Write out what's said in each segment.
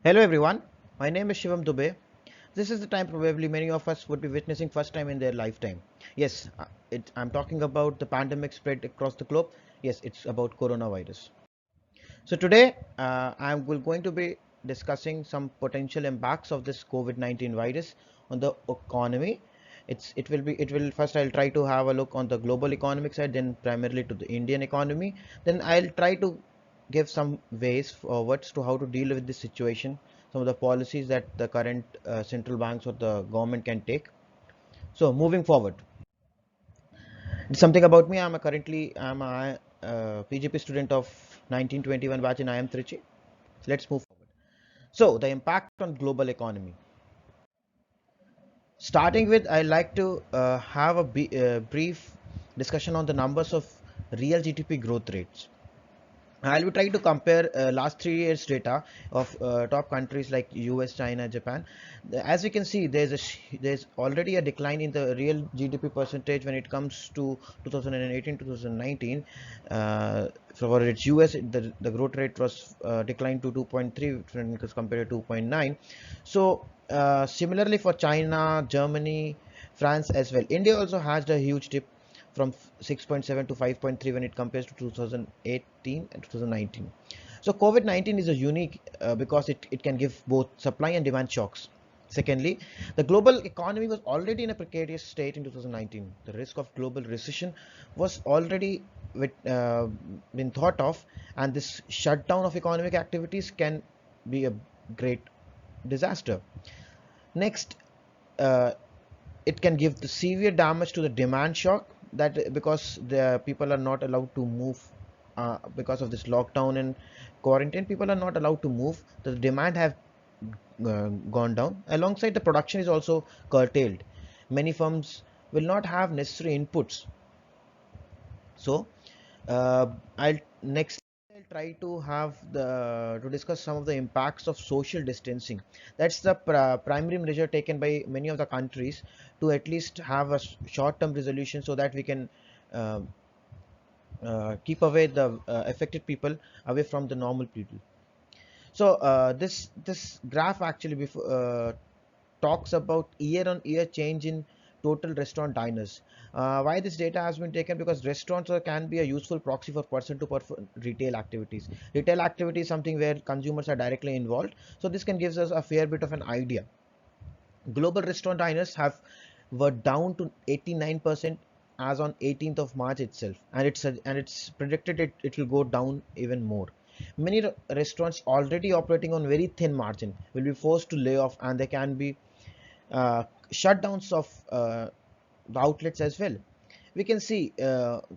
Hello everyone, my name is Shivam Dubey. This is the time probably many of us would be witnessing first time in their lifetime. Yes, I'm talking about the pandemic spread across the globe. Yes, it's about coronavirus. So today going to be discussing some potential impacts of this COVID-19 virus on the economy. It will first I'll try to have a look on the global economic side, then primarily to the Indian economy. Then I'll try to give some ways forwards to how to deal with this situation, some of the policies that the current central banks or the government can take. So moving forward, something about me. I'm a PGP student of 1921 batch in IM Trichy. Let's move forward. So the impact on global economy. Starting with, I like to have a brief discussion on the numbers of real GDP growth rates. I'll be trying to compare last 3 years data of top countries like US, China, Japan. As we can see, there's already a decline in the real GDP percentage when it comes to 2018 2019. For its US, the growth rate was declined to 2.3 when compared to 2.9. So similarly for China, Germany, France as well. India also has a huge dip from 6.7 to 5.3 when it compares to 2018 and 2019. So COVID-19 is a unique because it can give both supply and demand shocks. Secondly, the global economy was already in a precarious state in 2019. The risk of global recession was already been thought of, and this shutdown of economic activities can be a great disaster. Next, uh, it can give the severe damage to the demand shock, that because the people are not allowed to move because of this lockdown and quarantine. People are not allowed to move. The demand have gone down. Alongside, the production is also curtailed. Many firms will not have necessary inputs. So uh, I'll next I'll try to have the to discuss some of the impacts of social distancing. That's the primary measure taken by many of the countries to at least have a short-term resolution so that we can uh, keep away the affected people away from the normal people. So this graph actually talks about year-on-year change in total restaurant diners. Why this data has been taken? Because restaurants can be a useful proxy for person-to-person retail activities. Retail activity is something where consumers are directly involved. So this can give us a fair bit of an idea. Global restaurant diners have were down to 89% as on 18th of March itself, and it's predicted it will go down even more. Many restaurants already operating on very thin margin will be forced to lay off, and there can be shutdowns of the outlets as well. We can see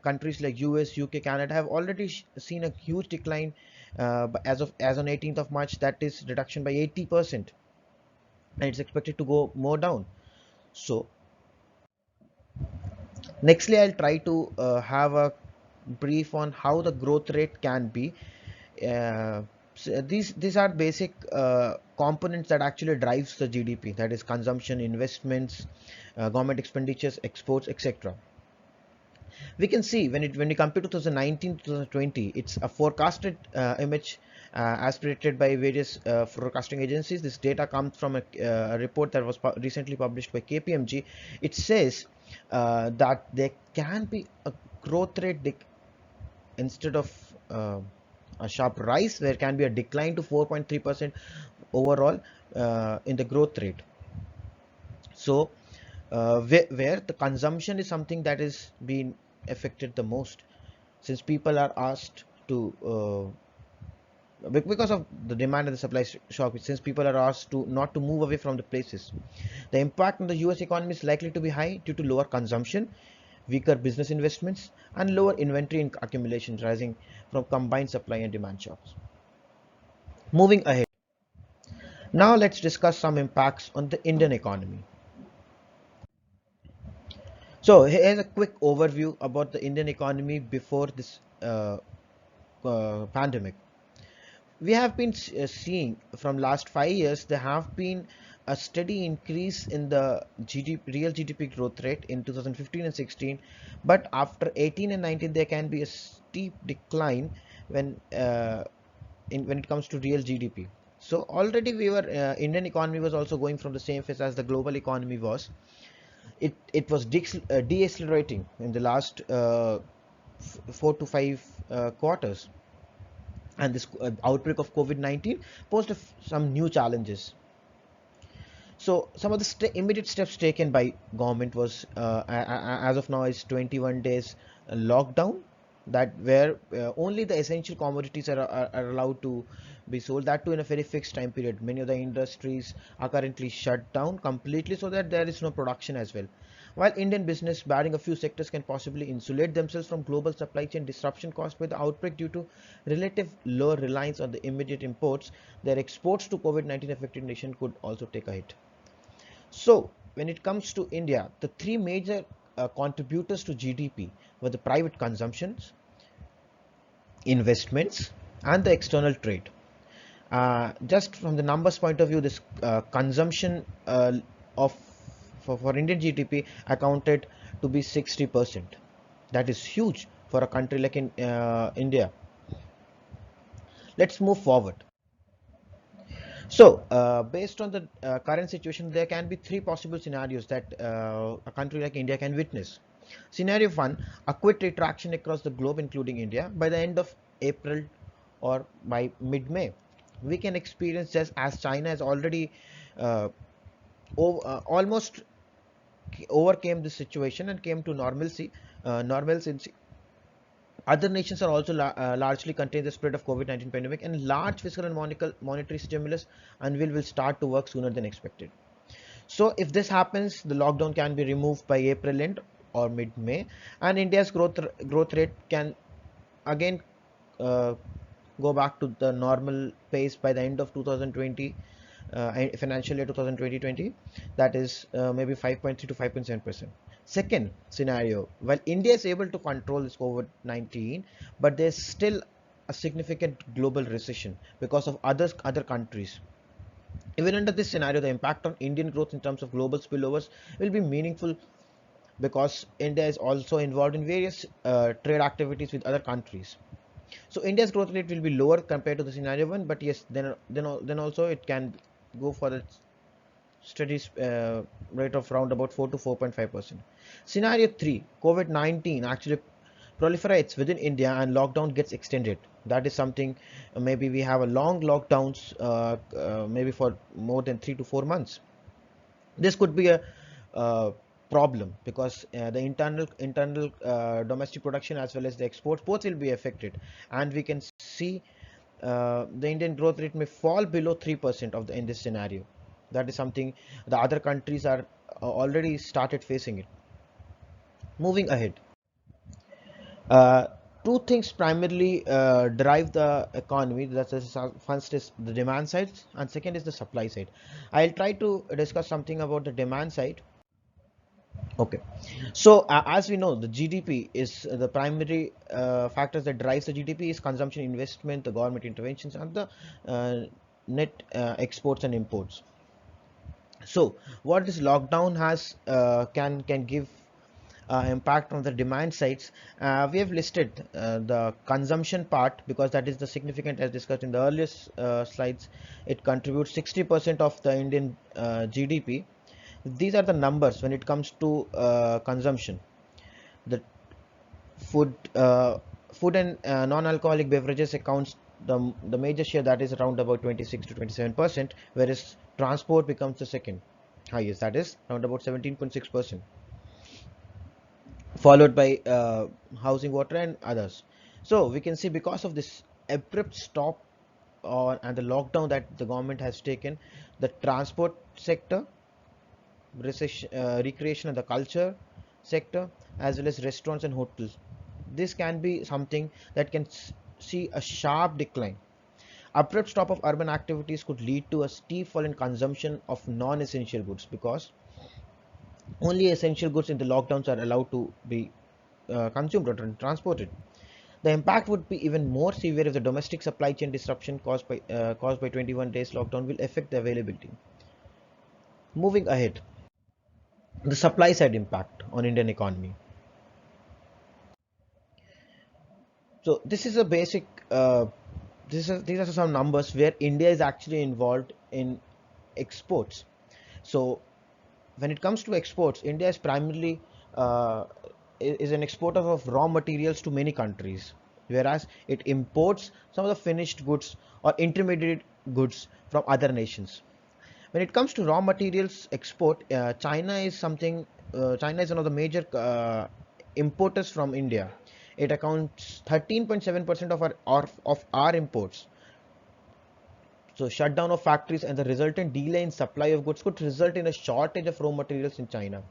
countries like US, UK, Canada have already seen a huge decline as on 18th of March. That is reduction by 80%, and it's expected to go more down. So nextly, I'll try to have a brief on how the growth rate can be. These are basic components that actually drives the GDP. That is consumption, investments, government expenditures, exports, etc. We can see when we compare 2019 to 2020, it's a forecasted image as predicted by various forecasting agencies. This data comes from a report that was recently published by KPMG. It says that there can be a growth rate instead of a sharp rise. There can be a decline to 4.3% overall in the growth rate. So where the consumption is something that is being affected the most, since people are asked to because of the demand and the supply shock, since people are asked to not to move away from the places. The impact on the US economy is likely to be high due to lower consumption, weaker business investments, and lower inventory accumulation rising from combined supply and demand shocks. Moving ahead, now let's discuss some impacts on the Indian economy. So here's a quick overview about the Indian economy before this pandemic. We have been seeing from last 5 years there have been a steady increase in the real GDP growth rate in 2015 and 16, but after 18 and 19 there can be a steep decline when when it comes to real GDP. So already we were Indian economy was also going from the same phase as the global economy was. It was decelerating in the last 4 to 5 quarters, and this outbreak of COVID-19 posed some new challenges. So some of the immediate steps taken by government was as of now is 21 days lockdown, that where only the essential commodities are allowed to be sold, that too in a very fixed time period. Many of the industries are currently shut down completely so that there is no production as well. While Indian business, barring a few sectors, can possibly insulate themselves from global supply chain disruption caused by the outbreak due to relative lower reliance on the immediate imports, their exports to COVID-19 affected nation could also take a hit. So, when it comes to India, the three major contributors to GDP were the private consumptions, investments, and the external trade. Just from the numbers point of view, this consumption of for Indian GDP accounted to be 60%. That is huge for a country like in India. Let's move forward. So, based on the current situation, there can be three possible scenarios that a country like India can witness. Scenario one: a quick retraction across the globe, including India, by the end of April or by mid-May. We can experience just as China has already uh, almost overcame this situation and came to normalcy. Normalcy. Other nations are also largely contain the spread of COVID-19 pandemic, and large fiscal and monetary stimulus and will start to work sooner than expected. So if this happens, the lockdown can be removed by April end or mid-May, and India's growth rate can again uh, go back to the normal pace by the end of 2020, financial year 2020, that is maybe 5.3 to 5.7%. Second scenario, while India is able to control this COVID-19, but there's still a significant global recession because of other countries. Even under this scenario, the impact on Indian growth in terms of global spillovers will be meaningful because India is also involved in various trade activities with other countries. So India's growth rate will be lower compared to the scenario one, but yes, then also it can go for a steady rate of around about 4 to 4.5%. Scenario 3: COVID-19 actually proliferates within India and lockdown gets extended. That is something, maybe we have a long lockdowns, maybe for more than 3 to 4 months. This could be a uh, problem because the internal domestic production as well as the exports both will be affected, and we can see the Indian growth rate may fall below 3% of the in this scenario. That is something the other countries are already started facing it. Moving ahead, uh, two things primarily drive the economy. That's first is the demand side, and second is the supply side. I'll try to discuss something about the demand side. Okay, so as we know, the GDP is the primary factors that drives the GDP is consumption, investment, the government interventions, and the net exports and imports. So, what this lockdown has can give impact on the demand sides. We have listed the consumption part because that is the significant, as discussed in the earlier slides. It contributes 60% of the Indian GDP. These are the numbers when it comes to consumption. The food food and non-alcoholic beverages accounts the major share, that is around about 26 to 27%, whereas transport becomes the second highest, that is around about 17.6%, followed by housing, water, and others. So we can see because of this abrupt stop and the lockdown that the government has taken, the transport sector, recreation and the culture sector, as well as restaurants and hotels, this can be something that can see a sharp decline. Abrupt stop of urban activities could lead to a steep fall in consumption of non-essential goods because only essential goods in the lockdowns are allowed to be consumed or transported. The impact would be even more severe if the domestic supply chain disruption caused by 21 days lockdown will affect the availability. Moving ahead, the supply side impact on Indian economy. So this is a basic these are some numbers where India is actually involved in exports. So when it comes to exports, India is primarily uh, is an exporter of raw materials to many countries, whereas it imports some of the finished goods or intermediate goods from other nations. When it comes to raw materials export, China is one of the major importers from India. It accounts 13.7% of our imports. So shutdown of factories and the resultant delay in supply of goods could result in a shortage of raw materials in China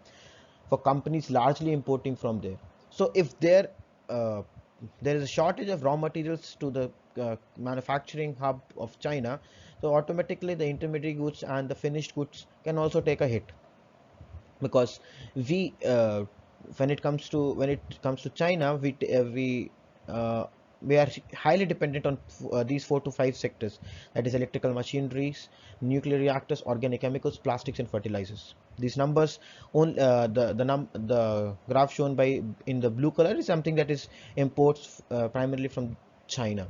for companies largely importing from there. So if uh, there is a shortage of raw materials to the manufacturing hub of China, so automatically the intermediate goods and the finished goods can also take a hit, because we when it comes to China, uh, we are highly dependent on these 4 to 5 sectors, that is electrical machineries, nuclear reactors, organic chemicals, plastics, and fertilizers. These numbers, on the graph shown by in the blue color is something that is imports primarily from China.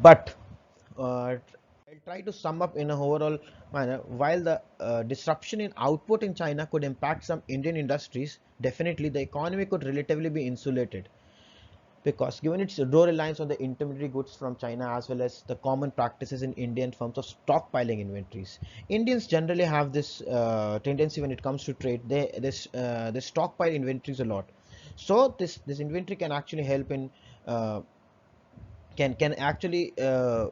But I'll try to sum up in a overall manner. While the disruption in output in China could impact some Indian industries, definitely the economy could relatively be insulated, because given its low reliance on the intermediary goods from China as well as the common practices in India in terms of stockpiling inventories. Indians generally have this tendency when it comes to trade. They stockpile inventories a lot. So this inventory can actually help in uh, can actually uh,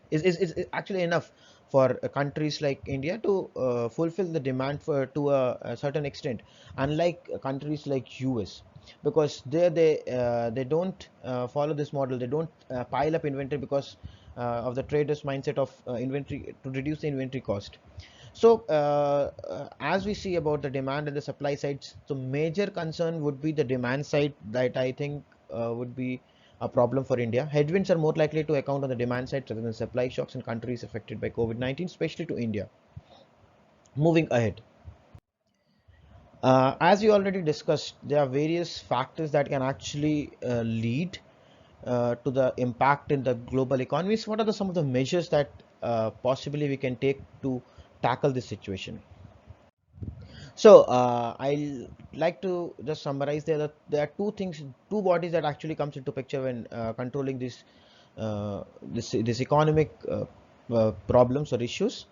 is actually enough for countries like India to fulfill the demand for to a certain extent, unlike countries like US, because there they don't follow this model. They don't pile up inventory because of the traders' mindset of inventory to reduce the inventory cost. So as we see about the demand and the supply sides, so major concern would be the demand side, that I think would be a problem for India. Headwinds are more likely to account on the demand side rather than supply shocks in countries affected by COVID-19, especially to India. Moving ahead. As we already discussed, there are various factors that can actually lead to the impact in the global economies. What are some of the measures that possibly we can take to tackle this situation? So I'll like to just summarize. There are two bodies that actually comes into picture when controlling this economic problems or issues.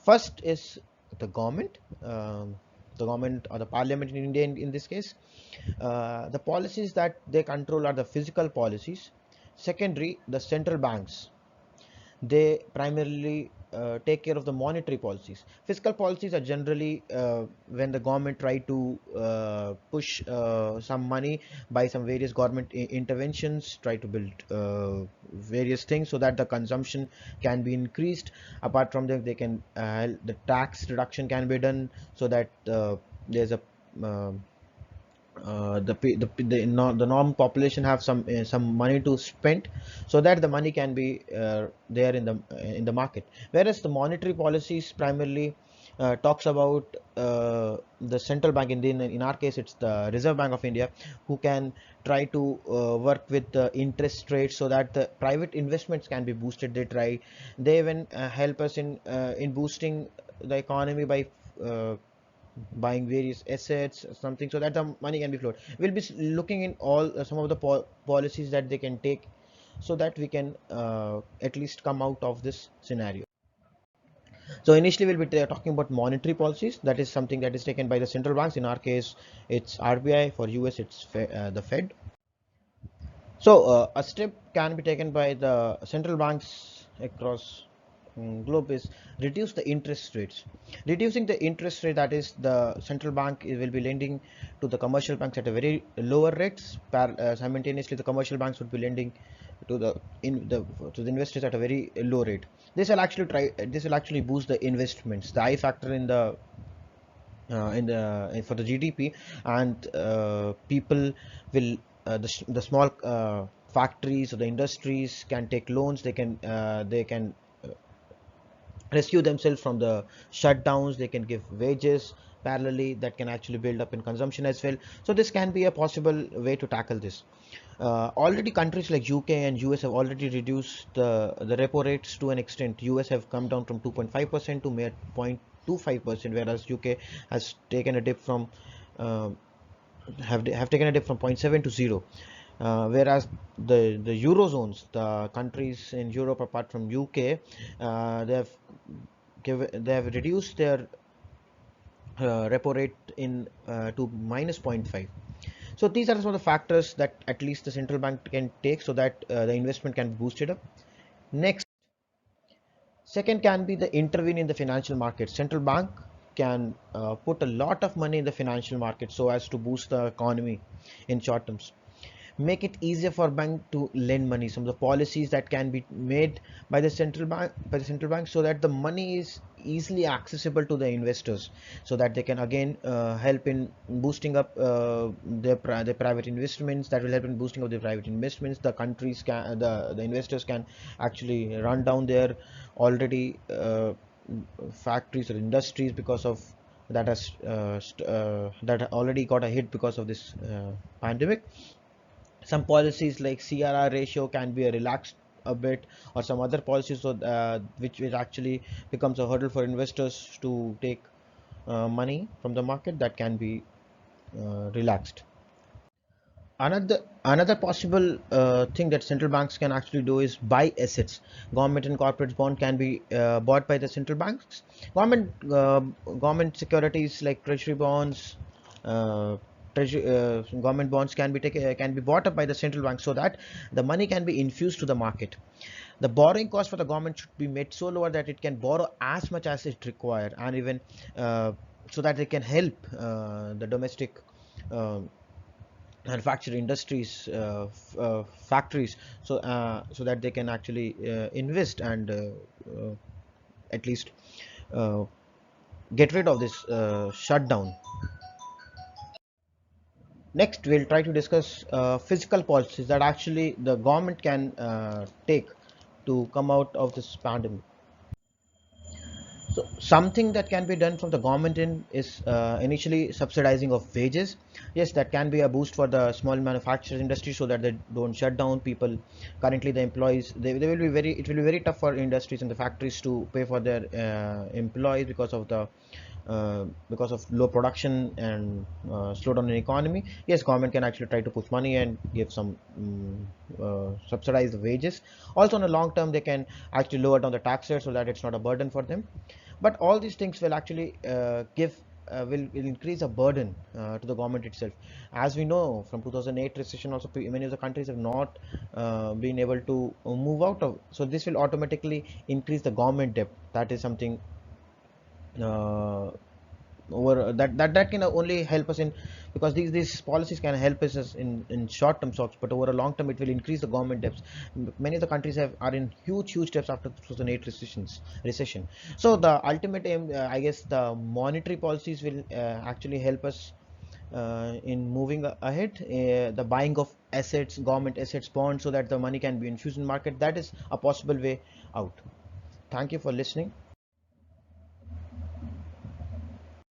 First is the government, the government or the parliament in India in this case. The policies that they control are the physical policies. Secondary, the central banks, they primarily take care of the monetary policies. Fiscal policies are generally when the government try to push some money by some various government interventions, try to build various things so that the consumption can be increased. Apart from that, they can the tax reduction can be done so that there's a the norm population have some money to spend, so that the money can be there in the market. Whereas the monetary policies primarily talks about the central bank. In our case, it's the Reserve Bank of India, who can try to work with the interest rates so that the private investments can be boosted. They even help us in boosting the economy by uh, buying various assets or something, so that the money can be flowed. We'll be looking in all some of the policies that they can take, so that we can at least come out of this scenario. So initially we'll be talking about monetary policies. That is something that is taken by the central banks. In our case, it's RBI. For US, it's the Fed. So a step can be taken by the central banks across globe is reduce the interest rates. Reducing the interest rate, that is the central bank will be lending to the commercial banks at a very lower rates. Simultaneously, the commercial banks would be lending to the investors at a very low rate. This will actually boost the investments, the I factor in for the GDP, and people will the small factories or the industries can take loans. They can rescue themselves from the shutdowns. They can give wages parallelly that can actually build up in consumption as well. So this can be a possible way to tackle this. Already countries like UK and US have already reduced the repo rates to an extent. US have come down from 2.5% to mere 0.25%, whereas UK has taken a dip from uh, have taken a dip from zero point 0.7 to 0. Whereas the eurozones, the countries in Europe apart from UK, they have reduced their repo rate in to minus zero point 0.5. So these are some of the factors that at least the central bank can take so that the investment can be boosted up. Next, second can be the intervene in the financial market. Central bank can put a lot of money in the financial market so as to boost the economy in short terms, make it easier for bank to lend money. Some of the policies that can be made by the central bank so that the money is easily accessible to the investors, so that they can again help in boosting up their private investments. That will help in boosting up their private investments. The countries can the investors can actually run down their already factories or industries because of that already got a hit because of this pandemic. Some policies like CRR ratio can be relaxed a bit, or some other policies, so which actually becomes a hurdle for investors to take money from the market, that can be relaxed. Another possible thing that central banks can actually do is buy assets. Government and corporate bond can be bought by the central banks. Government government securities like treasury bonds, uh, government bonds can be bought up by the central bank so that the money can be infused to the market. The borrowing cost for the government should be made so lower that it can borrow as much as it requires, and even so that it can help the domestic uh, manufacturing industries, factories, so that they can actually invest and uh, at least uh, get rid of this shutdown. Next, we'll try to discuss physical policies that actually the government can take to come out of this pandemic. So something that can be done from the government in is initially subsidizing of wages. Yes, that can be a boost for the small manufacturing industry so that they don't shut down. People currently, the employees, they will be very it will be very tough for industries and the factories to pay for their employees because of low production and slowdown in economy. Yes, government can actually try to push money and give some subsidize the wages. Also, in the long term, they can actually lower down the tax rate so that it's not a burden for them. But all these things will actually will increase a burden to the government itself. As we know from 2008 recession, also many of the countries have not been able to move out of. So this will automatically increase the government debt. That is something uh, over that can only help us in, because these policies can help us in short term shocks, but over a long term it will increase the government debts. Many of the countries are in huge debts after 2008 recession. So the ultimate aim, I guess, the monetary policies will actually help us in moving ahead. The buying of assets, government assets, bonds, so that the money can be infused in market, that is a possible way out. Thank you for listening.